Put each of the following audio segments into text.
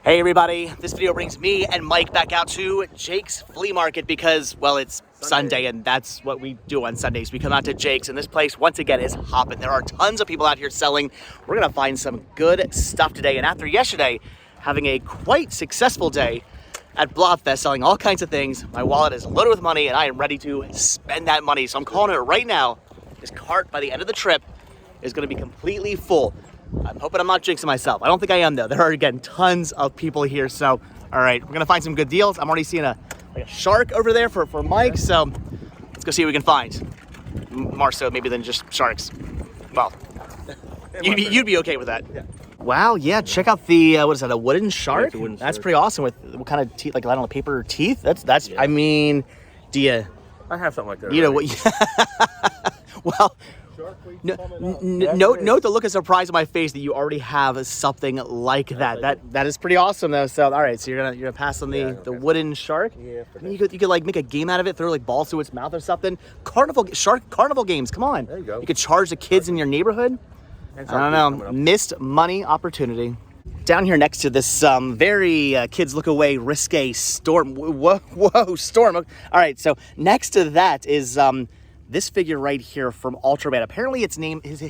Hey everybody, this video brings me and Mike back out to Jake's Flea Market because, well, it's Sunday and that's what we do on Sundays. We come out to Jake's and this place, once again, is hopping. There are tons of people out here selling. We're gonna find some good stuff today. And after yesterday, having a quite successful day at Blobfest, selling all kinds of things, my wallet is loaded with money and I am ready to spend that money. So I'm calling it right now. This cart, by the end of the trip, is gonna be completely full. I'm hoping I'm not jinxing myself. I don't think I am though. There are, again, tons of people here. So, all right, we're gonna find some good deals. I'm already seeing a shark over there for Mike. So let's go see what we can find. More so maybe than just sharks. Well, you'd be okay with that. Yeah. Wow, yeah, check out the, what is that, a wooden shark? Wooden That's shark. Pretty awesome. With what kind of teeth, like, I don't know, paper teeth? That's yeah. I mean, do you? I have something like that. You know what? Well, note the look of surprise on my face that you already have something like that. That is pretty awesome though. So all right, so you're gonna pass on the wooden shark. Yeah. I mean, you could like make a game out of it, throw like balls through its mouth or something. Carnival games. Come on. There you go. You could charge the kids in your neighborhood. I don't know. Missed money opportunity. Down here next to this very kids look away risque storm. Whoa, storm. All right, so next to that is this figure right here from Ultraman. Apparently its name is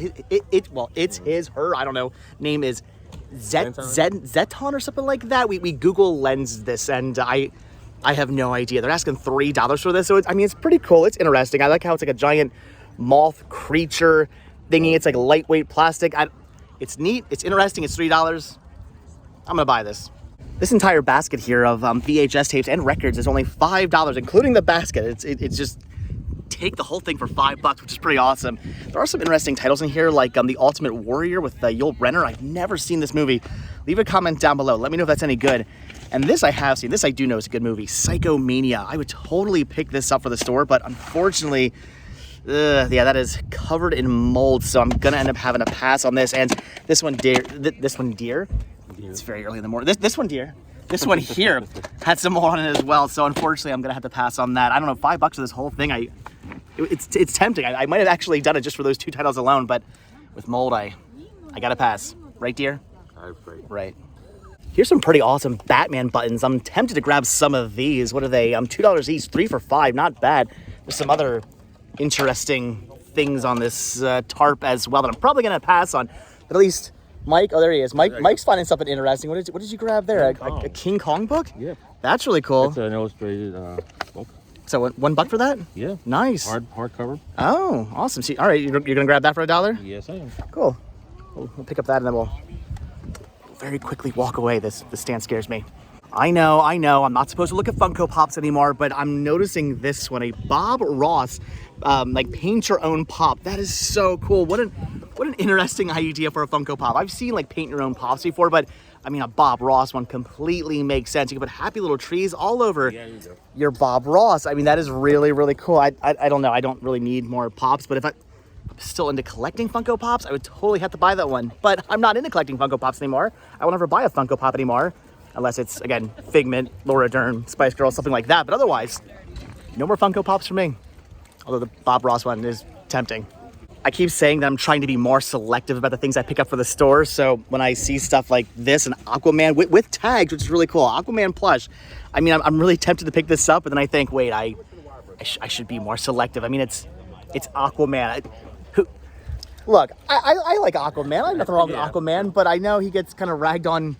her, I don't know, name is Zeton or something like that. We Google lensed this and I have no idea. They're asking $3 for this. So it's pretty cool. It's interesting. I like how it's like a giant moth creature thingy. It's like lightweight plastic. It's neat. It's interesting. It's $3. I'm gonna buy this. This entire basket here of VHS tapes and records is only $5, including the basket. It's just take the whole thing for $5, which is pretty awesome. There are some interesting titles in here, like The Ultimate Warrior with Yul Brynner. I've never seen this movie. Leave a comment down below. Let me know if that's any good. And this I have seen. This I do know is a good movie, Psychomania. I would totally pick this up for the store, but unfortunately, yeah, that is covered in mold, so I'm gonna end up having to pass on this. And this one, deer. It's very early in the morning. This one, deer. This one here had some mold on it as well, so unfortunately I'm gonna have to pass on that. I don't know, $5 for this whole thing. It's tempting. I might have actually done it just for those two titles alone, but with mold, I gotta pass. Right, dear? Right. Here's some pretty awesome Batman buttons. I'm tempted to grab some of these. What are they? $2 each, 3 for $5. Not bad. There's some other interesting things on this tarp as well that I'm probably gonna pass on. But at least Mike, oh there he is. Mike's finding something interesting. What did you grab there? A King Kong book? Yeah. That's really cool. It's an illustrated book. So $1 for that? Yeah. Nice. Hardcover. Oh, awesome. See, all right, you're gonna grab that for $1? Yes, I am. Cool. We'll pick up that and then we'll very quickly walk away. This stand scares me. I know. I'm not supposed to look at Funko Pops anymore, but I'm noticing this one, a Bob Ross, like paint your own pop. That is so cool. What an interesting idea for a Funko Pop. I've seen like paint your own pops before, but I mean, a Bob Ross one completely makes sense. You can put happy little trees all over your Bob Ross. I mean, that is really, really cool. I don't know. I don't really need more Pops, but if I'm still into collecting Funko Pops, I would totally have to buy that one. But I'm not into collecting Funko Pops anymore. I will never buy a Funko Pop anymore, unless it's, again, Figment, Laura Dern, Spice Girls, something like that. But otherwise, no more Funko Pops for me. Although the Bob Ross one is tempting. I keep saying that I'm trying to be more selective about the things I pick up for the store. So when I see stuff like this, an Aquaman with tags, which is really cool, Aquaman plush, I mean, I'm really tempted to pick this up, but then I think, wait, I should be more selective. I mean, it's Aquaman. Look, I like Aquaman. I have nothing wrong with Aquaman, but I know he gets kind of ragged on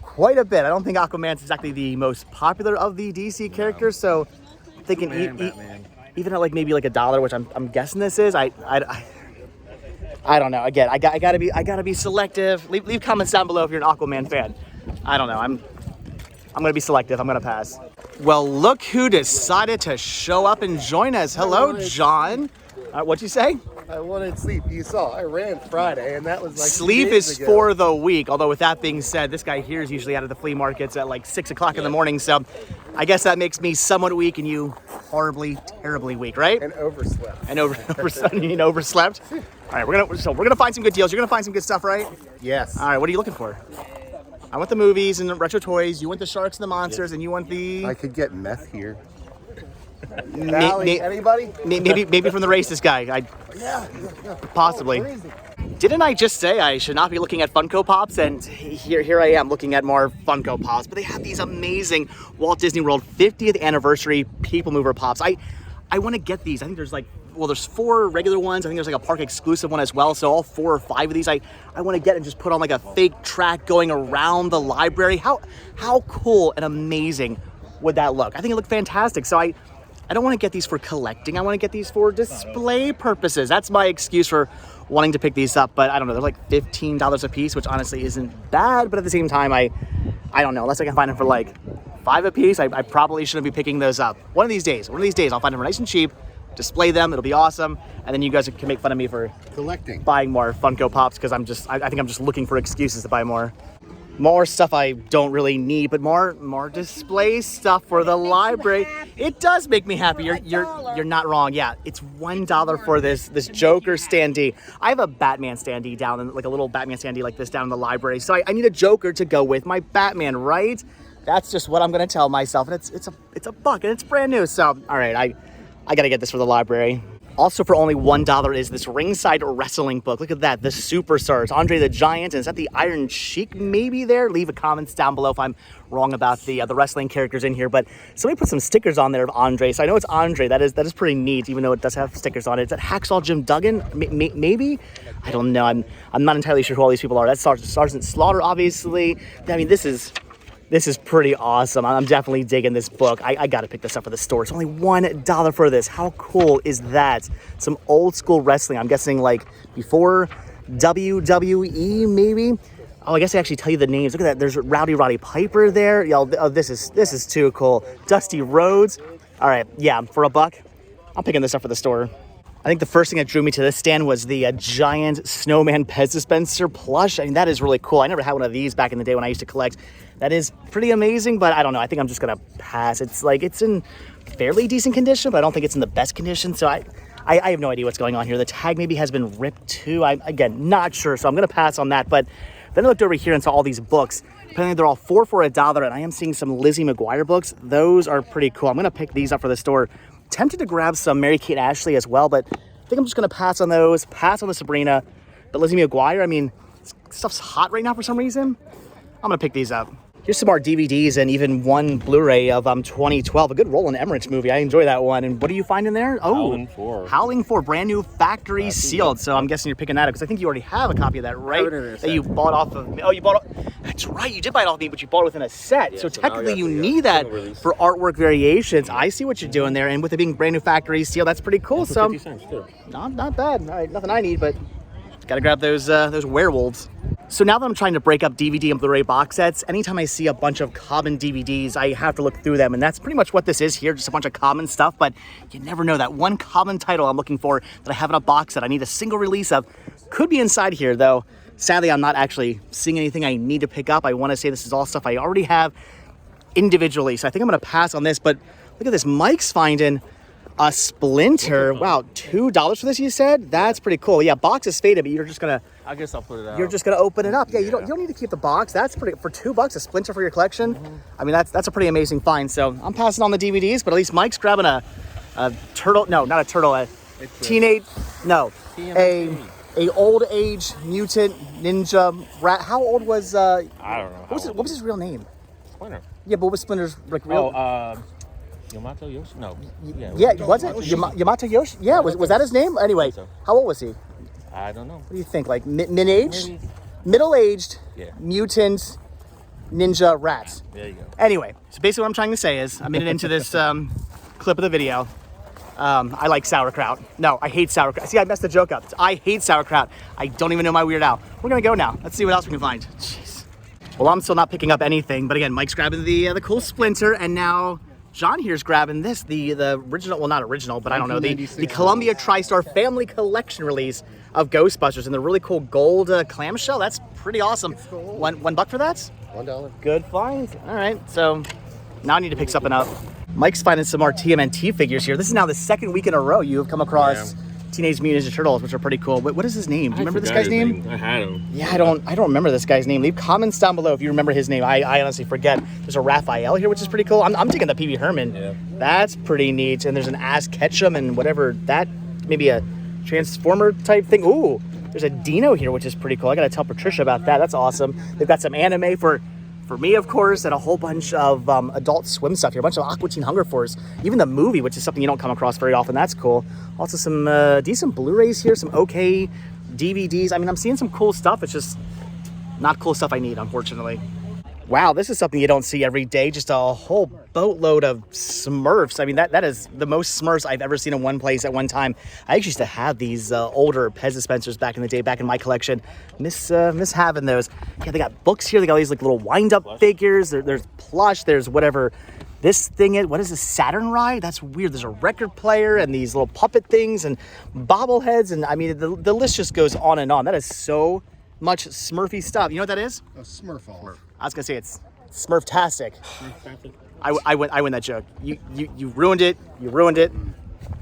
quite a bit. I don't think Aquaman's exactly the most popular of the DC characters, so I'm thinking even at like maybe like $1, which I'm guessing this is, I don't know. Again, I gotta be selective. Leave comments down below if you're an Aquaman fan. I don't know. I'm gonna be selective. I'm gonna pass. Well, look who decided to show up and join us. Hello, John. What'd you say? I wanted sleep. You saw I ran Friday, and that was like sleep is ago. For the week. Although with that being said, this guy here is usually out of the flea markets at like 6 o'clock in the morning. So I guess that makes me somewhat weak and you horribly, terribly weak, right? And overslept. And overslept. All right, we're gonna find some good deals. You're gonna find some good stuff, right? Yes. All right, what are you looking for? I want the movies and the retro toys. You want the sharks and the monsters, and you want the. I could get meth here. Anybody? Maybe from the racist guy. Yeah. Possibly. Didn't I just say I should not be looking at Funko Pops? And here I am looking at more Funko Pops. But they have these amazing Walt Disney World 50th anniversary People Mover Pops. I want to get these. I think there's like, well, there's 4 regular ones. I think there's like a park exclusive one as well. So all 4 or 5 of these I want to get and just put on like a fake track going around the library. How cool and amazing would that look? I think it looked fantastic. So I don't want to get these for collecting. I want to get these for display purposes. That's my excuse for wanting to pick these up. But I don't know, they're like $15 a piece, which honestly isn't bad. But at the same time, I don't know, unless I can find them for like $5 a piece, I probably shouldn't be picking those up. One of these days, I'll find them nice and cheap, display them, it'll be awesome. And then you guys can make fun of me for collecting, buying more Funko Pops, because I think I'm just looking for excuses to buy more. More stuff I don't really need, but more display stuff for the library. It does make me happy. You're not wrong. Yeah, it's $1 for this Joker standee. I have a Batman standee down in like a little Batman standee like this down in the library. So I need a Joker to go with my Batman, right? That's just what I'm gonna tell myself. And it's a buck and it's brand new. So all right, I gotta get this for the library. Also for only $1 is this ringside wrestling book. Look at that, the superstars, Andre the Giant, and is that the Iron Sheik maybe there? Leave a comments down below if I'm wrong about the wrestling characters in here. But somebody put some stickers on there of Andre, so I know it's Andre. That is pretty neat, even though it does have stickers on it. Is that Hacksaw Jim Duggan? Maybe? I don't know. I'm not entirely sure who all these people are. That's Sergeant Slaughter, obviously. I mean, this is pretty awesome. I'm definitely digging this book. I gotta pick this up for the store. It's only $1 for this. How cool is that? Some old school wrestling. I'm guessing like before WWE maybe. Oh, I guess I actually tell you the names. Look at that. There's Rowdy Roddy Piper there. Y'all, oh, this is too cool. Dusty Rhodes. All right, yeah, for $1, I'm picking this up for the store. I think the first thing that drew me to this stand was the giant snowman Pez dispenser plush. I mean, that is really cool. I never had one of these back in the day when I used to collect. That is pretty amazing, but I don't know. I think I'm just gonna pass. It's in fairly decent condition, but I don't think it's in the best condition. So I have no idea what's going on here. The tag maybe has been ripped too. I'm, again, not sure. So I'm gonna pass on that. But then I looked over here and saw all these books. Apparently they're all 4 for $1, and I am seeing some Lizzie Mcguire books. Those are pretty cool. I'm gonna pick these up for the store. Tempted to grab some Mary-Kate Ashley as well, but I think I'm just gonna pass on those, pass on the Sabrina. But Lizzie McGuire, I mean, stuff's hot right now for some reason. I'm gonna pick these up. Here's some more DVDs and even one Blu-ray of 2012, a good Roland Emmerich movie. I enjoy that one. And what do you find in there? Oh, Howling 4, brand new factory sealed. So I'm guessing you're picking that up because I think you already have a copy of that, right? That you bought off of me. Oh, you bought it. That's right, you did buy it off me, but you bought it within a set. Yeah, so technically you need that for artwork variations. I see what you're doing there. And with it being brand new factory sealed, that's pretty cool. So 50 cents too. Not bad. All right, nothing I need, but gotta grab those werewolves. So now that I'm trying to break up DVD and Blu-ray box sets, anytime I see a bunch of common DVDs, I have to look through them. And that's pretty much what this is here, just a bunch of common stuff. But you never know, that one common title I'm looking for that I have in a box set I need a single release of could be inside here, though. Sadly, I'm not actually seeing anything I need to pick up. I want to say this is all stuff I already have individually. So I think I'm going to pass on this. But look at this. Mike's finding a Splinter. Wow, $2 for this, you said? That's pretty cool. Yeah, box is faded, but you're just gonna, I guess I'll put it out. You're just gonna open it up. Yeah, you don't need to keep the box. That's pretty, for $2, a Splinter for your collection. I mean, that's a pretty amazing find. So I'm passing on the DVDs, but at least Mike's grabbing a turtle. No, not a turtle. A old age mutant ninja rat. How old was I don't know. What was his real name? Splinter. Yeah, but what was Splinter's like real? Yamato Yoshi? No. Yeah, was it? Yamato Yoshi? Yeah, was that his name? Anyway, so. How old was he? I don't know. What do you think? Like mid-age? Middle-aged, mutant ninja rat. There you go. Anyway, so basically what I'm trying to say is, a minute into this clip of the video, I like sauerkraut. No, I hate sauerkraut. See, I messed the joke up. I hate sauerkraut. I don't even know my Weird Al. We're gonna go now. Let's see what else we can find. Jeez. Well, I'm still not picking up anything, but again, Mike's grabbing the cool Splinter, and now John here's grabbing this, the original, well, not original, but I don't know, the Columbia TriStar Family Collection release of Ghostbusters in the really cool gold clamshell. That's pretty awesome. Cool. $1 for that? $1. Good find. All right, so now I need to pick something up. Mike's finding some more TMNT figures here. This is now the second week in a row you have come across Teenage Mutant Ninja Turtles, which are pretty cool. But what is his name? Do you remember this guy's name? I had him. Yeah, I don't remember this guy's name. Leave comments down below if you remember his name. I honestly forget. There's a Raphael here, which is pretty cool. I'm taking the Pee Wee Herman. Yeah. That's pretty neat. And there's an Ass Ketchum and whatever that, maybe a Transformer type thing. Ooh, There's a Dino here, which is pretty cool. I gotta tell Patricia about that. That's awesome. They've got some anime for me, of course, and a whole bunch of Adult Swim stuff here. A bunch of Aqua Teen Hunger Force. Even the movie, which is something you don't come across very often. That's cool. Also some decent Blu-rays here, some okay DVDs. I mean, I'm seeing some cool stuff. It's just not cool stuff I need, unfortunately. Wow, this is something you don't see every day. Just a whole boatload of Smurfs. I mean, that is the most Smurfs I've ever seen in one place at one time. I actually used to have these older Pez dispensers back in the day, back in my collection. Miss having those. Yeah, they got books here. They got all these like little wind-up figures. There's plush. There's whatever this thing is. What is this, Saturn ride? That's weird. There's a record player and these little puppet things and bobbleheads. And I mean, the list just goes on and on. That is so much Smurfy stuff. You know what that is? A Smurf. I was gonna say it's Smurftastic. I win that joke. You ruined it. You ruined it.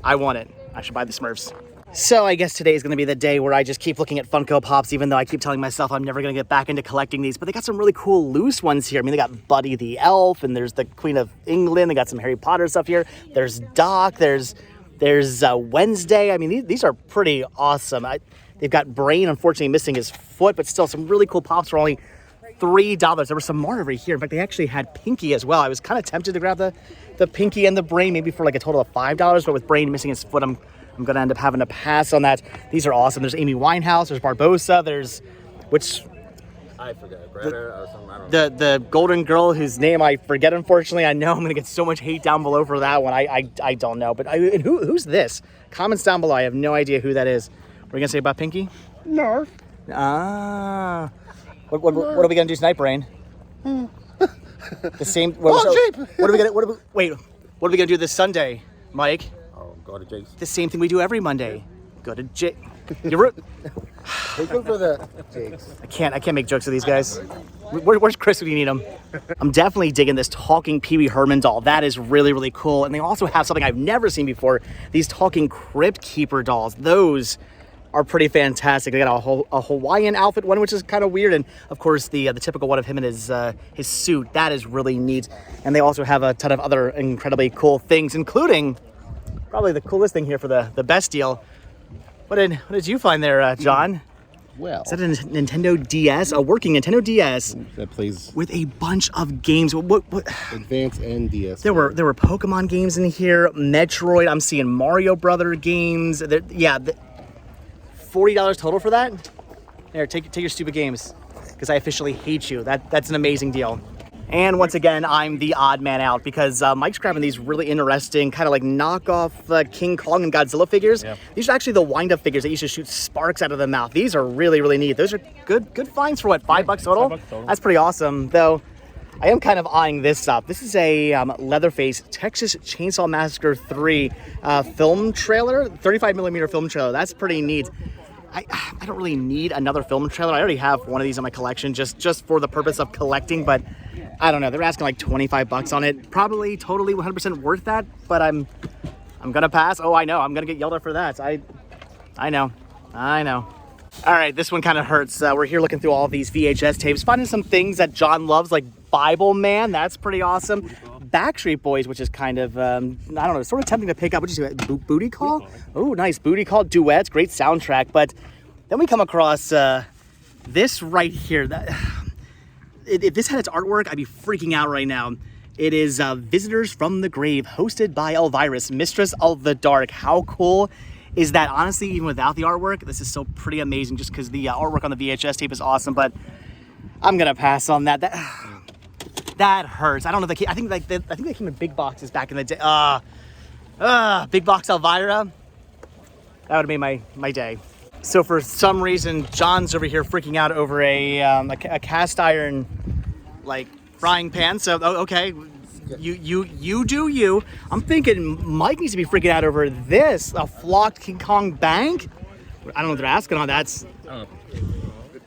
I won it. I should buy the Smurfs. So I guess today is gonna be the day where I just keep looking at Funko Pops, even though I keep telling myself I'm never gonna get back into collecting these. But they got some really cool loose ones here. I mean, they got Buddy the Elf, and there's the Queen of England. They got some Harry Potter stuff here. There's Doc. There's Wednesday. I mean, these are pretty awesome. They've got Brain, unfortunately missing his foot, but still some really cool pops for only $3. There were some more over here. In fact, they actually had Pinky as well. I was kind of tempted to grab the Pinky and the Brain, maybe for like a total of $5, but with Brain missing his foot, I'm going to end up having to pass on that. These are awesome. There's Amy Winehouse, there's Barbosa, I forget, Greta or something, I don't know. The golden girl whose name I forget, unfortunately. I know I'm going to get so much hate down below for that one. I don't know. But and who's this? Comments down below. I have no idea who that is. What are you going to say about Pinky? Narf. Ah. What are we gonna do tonight, Brain? The same. What are we gonna do this Sunday, Mike? Oh, go to Jake's. The same thing we do every Monday. Go to Jake. You're Take them for the Jakes. I can't make jokes with these guys. Where's Chris when you need him? I'm definitely digging this talking Pee Wee Herman doll. That is really, really cool. And they also have something I've never seen before. These talking Crypt Keeper dolls. Those are pretty fantastic. They got a Hawaiian outfit one, which is kind of weird, and of course the typical one of him in his suit. That is really neat. And they also have a ton of other incredibly cool things, including probably the coolest thing here for the best deal. What did you find there, John? Well, is that a Nintendo DS? A working Nintendo DS that plays with a bunch of games. What? Advance and DS. There were Pokemon games in here, Metroid. I'm seeing Mario Brother games. $40 total for that? There, take your stupid games, because I officially hate you. That's an amazing deal. And once again, I'm the odd man out, because Mike's grabbing these really interesting kind of like knockoff King Kong and Godzilla figures. Yeah. These are actually the wind-up figures that used to shoot sparks out of the mouth. These are really, really neat. Those are good finds for what, $5 total? $5 total. That's pretty awesome, though. I am kind of eyeing this up. This is a Leatherface Texas Chainsaw Massacre 3 film trailer, 35mm film trailer. That's pretty neat. I don't really need another film trailer. I already have one of these in my collection just for the purpose of collecting, but I don't know. They're asking like $25 on it. Probably totally 100% worth that, but I'm gonna pass. Oh, I know. I'm gonna get yelled at for that. I know. All right, this one kind of hurts. We're here looking through all of these VHS tapes, finding some things that John loves, like Bible Man. That's pretty awesome. Backstreet Boys, which is kind of, I don't know, sort of tempting to pick up. What did you say? Booty Call? Oh, nice. Booty Call duets. Great soundtrack. But then we come across this right here. If this had its artwork, I'd be freaking out right now. It is Visitors from the Grave, hosted by Elvirus, Mistress of the Dark. How cool is that? Honestly, even without the artwork, this is still pretty amazing, just because the artwork on the VHS tape is awesome. But I'm gonna pass on that. That hurts. I don't know if I think they came in big boxes back in the day. Big box Elvira. That would have made my day. So for some reason, John's over here freaking out over a cast iron like frying pan. So okay, you do you. I'm thinking Mike needs to be freaking out over this, a flocked King Kong bank. I don't know what they're asking on that.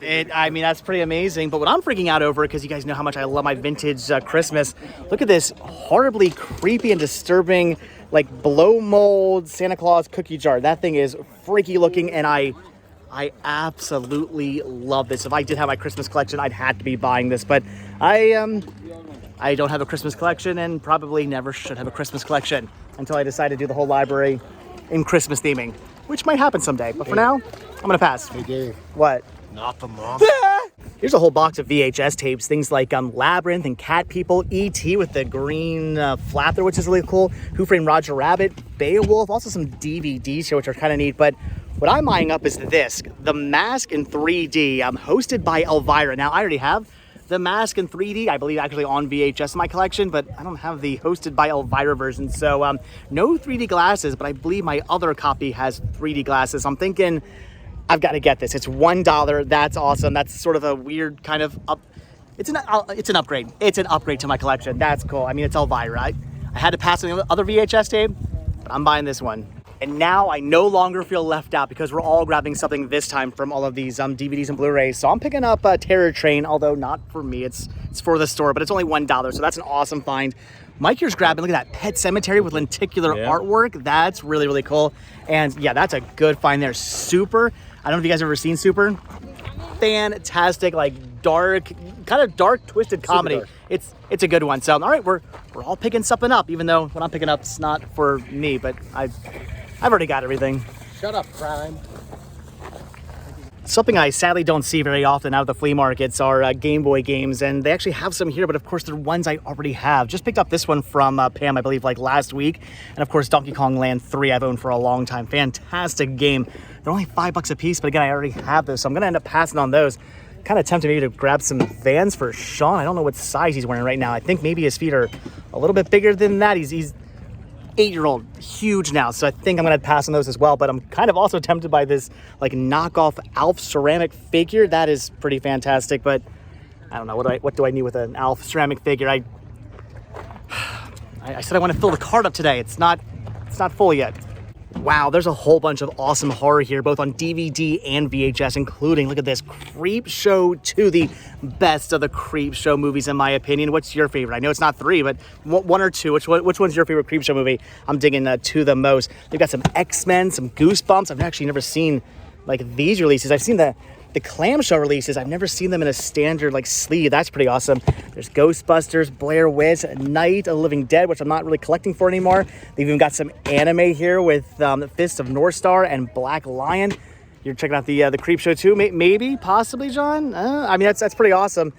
I mean, that's pretty amazing. But what I'm freaking out over, because you guys know how much I love my vintage Christmas, look at this horribly creepy and disturbing, like, blow mold Santa Claus cookie jar. That thing is freaky looking, and I absolutely love this. If I did have my Christmas collection, I'd have to be buying this. But I don't have a Christmas collection, and probably never should have a Christmas collection until I decide to do the whole library in Christmas theming, which might happen someday. But for now, I'm gonna pass. Hey, Dave. What? Not the mom. Here's a whole box of VHS tapes, things like Labyrinth and Cat People, E.T. with the green flapper, which is really cool, Who Framed Roger Rabbit, Beowulf, also some DVDs here, which are kind of neat. But what I'm eyeing up is this, The Mask in 3D, hosted by Elvira. Now, I already have The Mask in 3D, I believe actually on VHS in my collection, but I don't have the hosted by Elvira version. So no 3D glasses, but I believe my other copy has 3D glasses. I'm thinking I've got to get this. It's $1. That's awesome. That's sort of a weird kind of it's an upgrade. It's an upgrade to my collection. That's cool. I mean, it's Elvira. I had to pass on the other VHS tape, but I'm buying this one. And now I no longer feel left out because we're all grabbing something this time from all of these DVDs and Blu-rays. So I'm picking up Terror Train, although not for me. It's for the store, but it's only $1. So that's an awesome find. Mike here's grabbing, look at that, Pet Cemetery with lenticular artwork. That's really, really cool. And yeah, that's a good find there. Super. I don't know if you guys have ever seen Super. Fantastic, like dark, kind of dark, twisted comedy. It's a good one. So all right, we're all picking something up, even though what I'm picking up is not for me, but I've already got everything. Shut up, Prime. Something I sadly don't see very often out of the flea markets are Game Boy games, and they actually have some here, but of course they're ones I already have. Just picked up this one from Pam, I believe, like last week, and of course Donkey Kong Land 3 I've owned for a long time. Fantastic game. They're only $5 a piece, but again, I already have those, so I'm gonna end up passing on those. Kind of tempted maybe to grab some Vans for Sean. I don't know what size he's wearing right now. I think maybe his feet are a little bit bigger than that. He's 8-year-old, huge now, so I think I'm gonna pass on those as well. But I'm kind of also tempted by this like knockoff Alf ceramic figure. That is pretty fantastic, but I don't know, what do I need with an Alf ceramic figure? I said I want to fill the cart up today. It's not full yet. Wow, there's a whole bunch of awesome horror here, both on DVD and VHS, including, look at this, Creep Show 2, the best of the Creep Show movies, in my opinion. What's your favorite? I know it's not 3, but 1 or 2. Which one's your favorite Creep Show movie? I'm digging 2 the most. They've got some X-Men, some Goosebumps. I've actually never seen, like, these releases. I've seen the clamshell releases. I've never seen them in a standard, like, sleeve. That's pretty awesome. There's Ghostbusters, Blair Witch, Night of the Living Dead, which I'm not really collecting for anymore. They've even got some anime here with Fist of North Star and Black Lion. You're checking out the Creep Show 2, maybe, possibly, John? I mean, that's pretty awesome.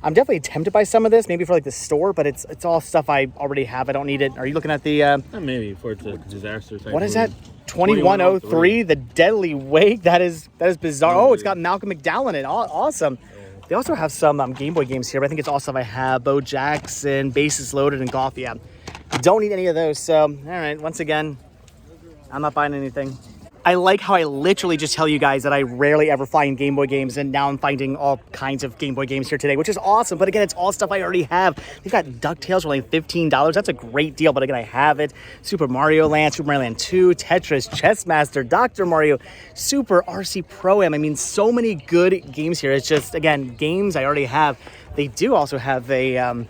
I'm definitely tempted by some of this, maybe for like the store, but it's all stuff I already have. I don't need it. Are you looking at the... maybe for the disaster type. What is that? 2103, The Deadly Wake. That is bizarre. Oh, it's got Malcolm McDowell in it. Awesome. They also have some Game Boy games here, but I think it's all stuff I have. Bo Jackson, Bases Loaded, and Golf. Yeah, don't need any of those. So, all right, once again, I'm not buying anything. I like how I literally just tell you guys that I rarely ever find Game Boy games, and now I'm finding all kinds of Game Boy games here today, which is awesome. But again, it's all stuff I already have. They've got DuckTales for like $15. That's a great deal, but again, I have it. Super Mario Land, Super Mario Land 2, Tetris, Chess Master, Dr. Mario, Super RC Pro-Am. I mean, so many good games here. It's just, again, games I already have. They do also have a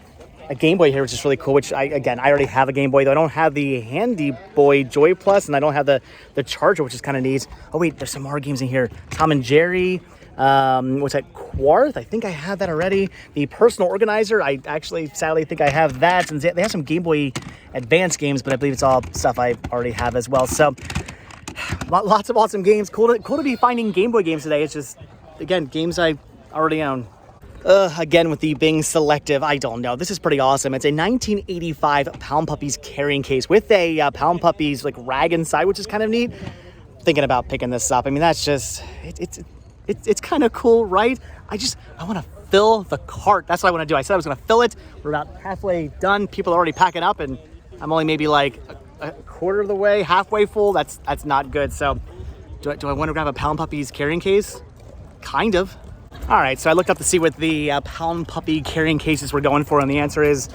Game Boy here, which is really cool, which I already have a Game Boy, though I don't have the Handy Boy Joy Plus, and I don't have the Charger, which is kind of neat. Oh wait, there's some more games in here. Tom and Jerry, what's that, Quarth? I think I have that already. The Personal Organizer, I actually sadly think I have that, and they have some Game Boy Advance games, but I believe it's all stuff I already have as well. So lots of awesome games. Cool to be finding Game Boy games today. It's just, again, games I already own. Again, with the being selective, I don't know. This is pretty awesome. It's a 1985 Pound Puppies carrying case with a Pound Puppies like rag inside, which is kind of neat. Thinking about picking this up. I mean, that's just, it's kind of cool, right? I want to fill the cart. That's what I want to do. I said I was going to fill it. We're about halfway done. People are already packing up, and I'm only maybe like a quarter of the way, halfway full. That's not good. So do I want to grab a Pound Puppies carrying case? Kind of. All right, so I looked up to see what the Pound Puppy carrying cases were going for, and the answer is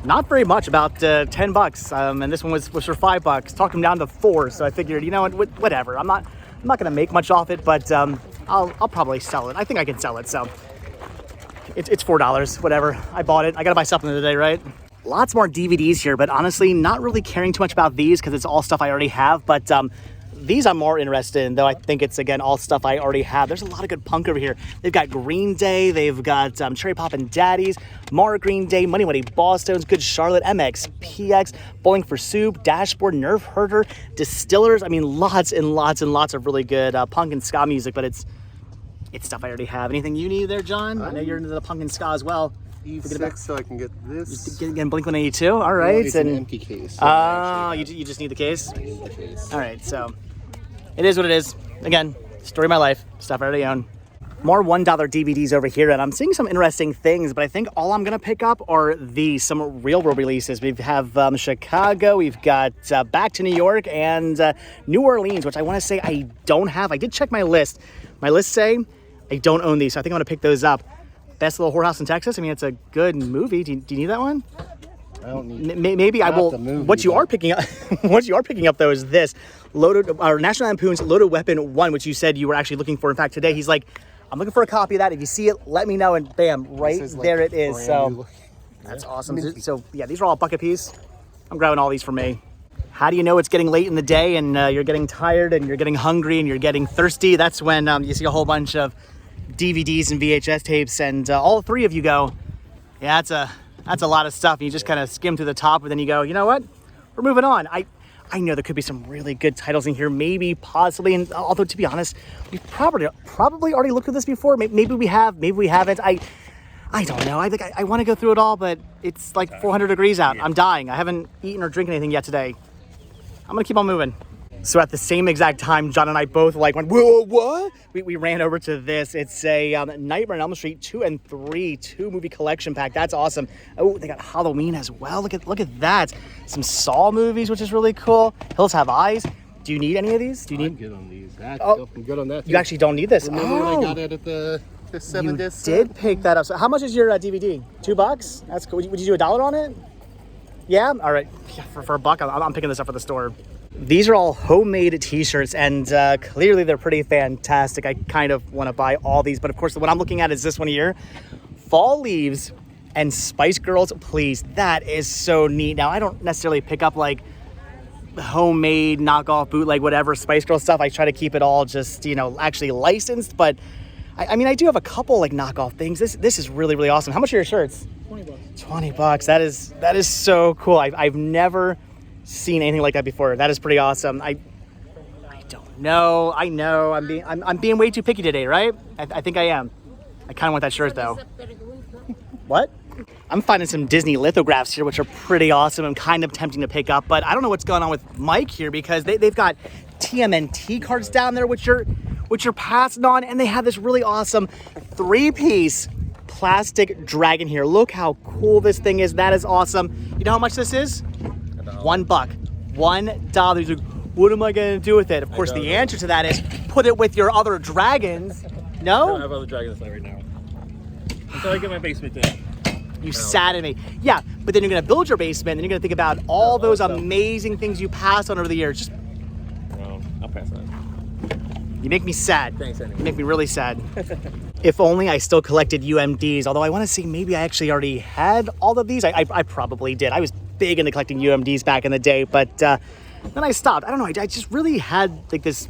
not very much, about $10. And this one was for $5. Talked them down to $4, so I figured, you know what, whatever. I'm not going to make much off it, but I'll probably sell it. I think I can sell it, so it's $4, whatever. I bought it. I got to buy something today, right? Lots more DVDs here, but honestly, not really caring too much about these because it's all stuff I already have, but these I'm more interested in, though I think it's, again, all stuff I already have. There's a lot of good punk over here. They've got Green Day, they've got Cherry Poppin' Daddies, Mara Green Day, Money Money Ballstones, Good Charlotte, MX, PX, Bowling for Soup, Dashboard, Nerve Herder, Distillers. I mean, lots and lots and lots of really good punk and ska music, but it's stuff I already have. Anything you need there, John? I know you're into the punk and ska as well. E6 so I can get this. Getting Blink-182, all right. No, it's an empty case. So you just need the case? I need the case. All right, so it is what it is. Again, story of my life, stuff I already own. More $1 DVDs over here, and I'm seeing some interesting things, but I think all I'm going to pick up are some real-world releases. We have Chicago, we've got Back to New York, and New Orleans, which I want to say I don't have. I did check my list. My lists say I don't own these, so I think I'm going to pick those up. Best Little Whorehouse in Texas. I mean, it's a good movie. Do you need that one? I don't need. Maybe I will. What you are picking up, what you are picking up though, is this National Lampoon's Loaded Weapon 1, which you said you were actually looking for. In fact, today he's like, I'm looking for a copy of that. If you see it, let me know. And bam, right there it is. So that's awesome. So yeah, these are all a buck a piece. I'm grabbing all these for me. How do you know it's getting late in the day and you're getting tired and you're getting hungry and you're getting thirsty? That's when you see a whole bunch of DVDs and VHS tapes, and all three of you go, yeah, that's a lot of stuff. And you just kind of skim to the top, and then you go, you know what? We're moving on. I know there could be some really good titles in here, maybe, possibly, and although to be honest, we've probably already looked at this before. Maybe we have, maybe we haven't. I don't know. I think I want to go through it all, but it's like 400 degrees out. I'm dying. I haven't eaten or drinking anything yet today. I'm gonna keep on moving. So at the same exact time, John and I both went, whoa, what? We ran over to this. It's a Nightmare on Elm Street 2 and 3, 2-movie collection pack. That's awesome. Oh, they got Halloween as well. Look at that. Some Saw movies, which is really cool. Hills Have Eyes. Do you need any of these? Do you need? I'm good on these. I'm good on that. You actually don't need this. Remember when I got it at the 7-disc? You did pick that up. So how much is your DVD? $2? That's cool. Would you do $1 on it? Yeah? All right. Yeah, for $1, I'm picking this up for the store. These are all homemade t-shirts, and clearly they're pretty fantastic. I kind of want to buy all these, but of course the one I'm looking at is this one here. Fall Leaves and Spice Girls, please. That is so neat. Now, I don't necessarily pick up like homemade, knockoff, bootleg, whatever Spice Girl stuff. I try to keep it all just, actually licensed, but I mean, I do have a couple like knockoff things. This is really, really awesome. How much are your shirts? $20. $20. That is so cool. I've never seen anything like that before. That is pretty awesome. I don't know. I know I'm being way too picky today, right? I think I am. I kind of want that shirt though. What? I'm finding some Disney lithographs here, which are pretty awesome and kind of tempting to pick up, but I don't know what's going on with Mike here because they've got TMNT cards down there, which are passing on, and they have this really awesome 3-piece plastic dragon here. Look how cool this thing is. That is awesome. You know how much this is? $1. $1. He's like, what am I going to do with it? Of course, the answer to that is put it with your other dragons. No? I don't have other dragons right now. Until I get my basement done. You sadden me. Yeah, but then you're going to build your basement, and you're going to think about all those amazing things you passed on over the years. Well, I'll pass on. You make me sad. Thanks anyway. You make me really sad. If only I still collected UMDs, although I want to say maybe I actually already had all of these. I probably did. I was big into collecting UMDs back in the day, but then I stopped. I don't know. I just really had like this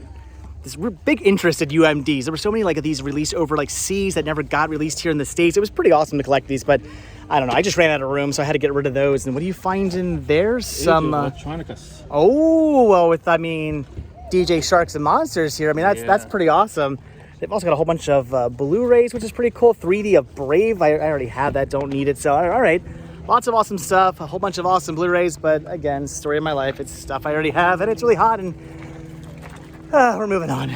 big interest in UMDs. There were so many like of these released over like seas that never got released here in the States. It was pretty awesome to collect these, but I don't know. I just ran out of room, so I had to get rid of those. And what do you find in there? Some Electronicas. Oh, well, with DJ Sharks and Monsters here. I mean, that's pretty awesome. They've also got a whole bunch of Blu-rays, which is pretty cool. 3D of Brave. I already have that. Don't need it. So, all right. Lots of awesome stuff. A whole bunch of awesome Blu-rays. But, again, story of my life. It's stuff I already have. And it's really hot. And we're moving on.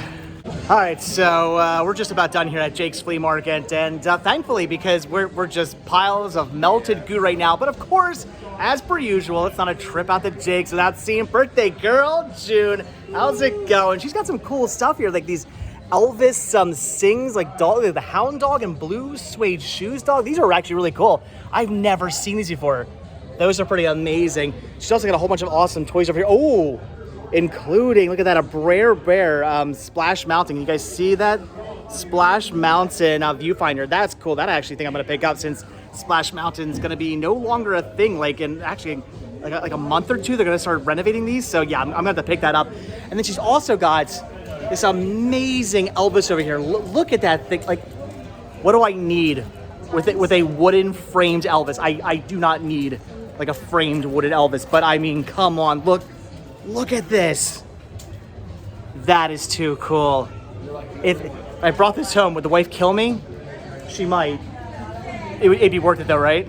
All right. So, we're just about done here at Jake's Flea Market. And thankfully, because we're just piles of melted goo right now. But, of course, as per usual, it's not a trip out to Jake's without seeing birthday girl, June. How's it going? She's got some cool stuff here. Like these Elvis sings like dog, the hound dog and blue suede shoes dog. These are actually really cool. I've never seen these before. Those are pretty amazing. She's also got a whole bunch of awesome toys over here. Oh, including, look at that, a Brer Bear Splash Mountain. You guys see that? Splash Mountain viewfinder. That's cool. That I actually think I'm going to pick up since Splash Mountain's going to be no longer a thing. Like, and actually like a month or two. They're gonna start renovating these. So yeah, I'm gonna have to pick that up. And then she's also got this amazing Elvis over here. Look at that thing. Like, what do I need with a wooden framed Elvis? I do not need like a framed wooden Elvis, but I mean, come on, look at this. That is too cool. If I brought this home, would the wife kill me? She might. It'd be worth it though, right?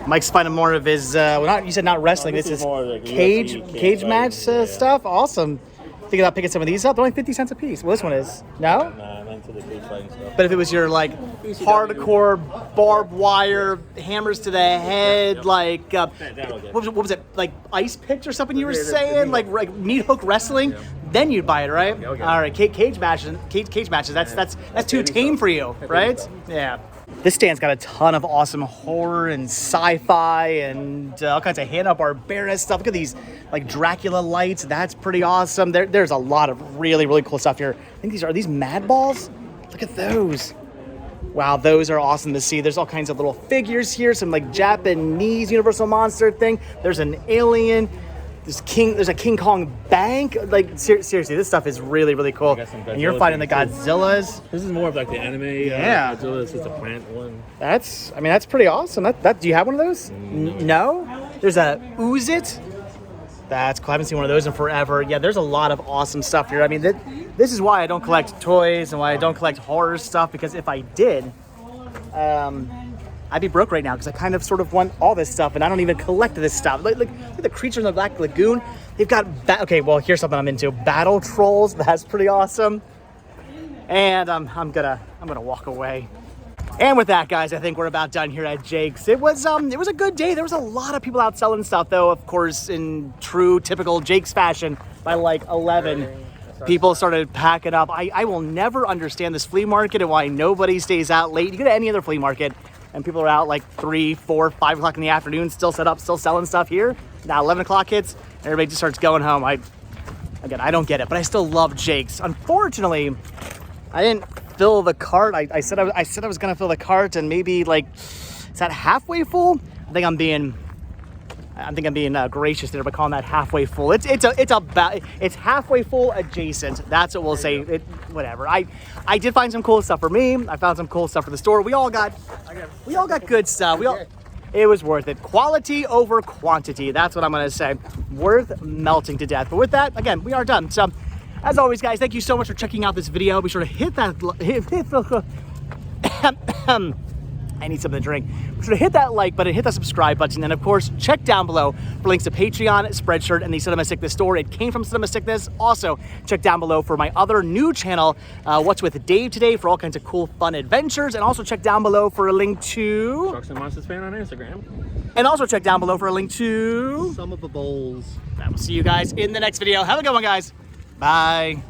Mike's finding more of his, you said not wrestling, this is more like cage match stuff. Awesome. Thinking about picking some of these up. They're only 50 cents a piece. Well, this one is. No? Nah, I'm into the cage fighting stuff. But if it was your, like, hardcore barbed wire, hammers to the head, like, what was it, like ice picks or something you were saying? Like meat hook wrestling? Then you'd buy it, right? Yeah, okay. All right, cage matches. That's too tame for you, right? Yeah. This stand's got a ton of awesome horror and sci-fi and all kinds of Hanna-Barbera stuff. Look at these, like Dracula lights. That's pretty awesome. There's a lot of really, really cool stuff here. I think these Mad Balls. Look at those. Wow, those are awesome to see. There's all kinds of little figures here. Some like Japanese Universal Monster thing. There's an alien. There's a King Kong bank. Like seriously, this stuff is really, really cool. And you're finding the Godzillas. This is more of like the anime. Yeah. Godzilla is just a plant one. That's pretty awesome. Do you have one of those? No? There's a Ooze It. That's cool. I haven't seen one of those in forever. Yeah, there's a lot of awesome stuff here. I mean, this is why I don't collect toys and why I don't collect horror stuff, because if I did, I'd be broke right now because I kind of sort of want all this stuff and I don't even collect this stuff. Look at the Creature in the Black Lagoon. They've got, okay, well, here's something I'm into. Battle Trolls, that's pretty awesome. And I'm gonna walk away. And with that, guys, I think we're about done here at Jake's. It was a good day. There was a lot of people out selling stuff, though, of course, in true, typical Jake's fashion. By like 11, people started packing up. I will never understand this flea market and why nobody stays out late. You go to any other flea market, and people are out like 3, 4, 5 o'clock in the afternoon, still set up, still selling stuff here. Now 11 o'clock hits, everybody just starts going home. I don't get it, but I still love Jake's. Unfortunately, I didn't fill the cart. I said I was gonna fill the cart, and maybe like, is that halfway full? I think I'm being gracious there by calling that halfway full. It's halfway full adjacent. That's what we'll say. Whatever. I did find some cool stuff for me. I found some cool stuff for the store. We all got good stuff. It was worth it. Quality over quantity. That's what I'm gonna say. Worth melting to death. But with that, again, we are done. So, as always, guys, thank you so much for checking out this video. Be sure to hit that. I need something to drink. Be sure to hit that like button, hit that subscribe button, and of course, check down below for links to Patreon, Spreadshirt, and the Cinema Sickness store. It came from Cinema Sickness. Also, check down below for my other new channel, What's with Dave Today, for all kinds of cool, fun adventures. And also check down below for a link to Trucks and Monsters Fan on Instagram. And also check down below for a link to Some of the bowls. I will see you guys in the next video. Have a good one, guys. Bye.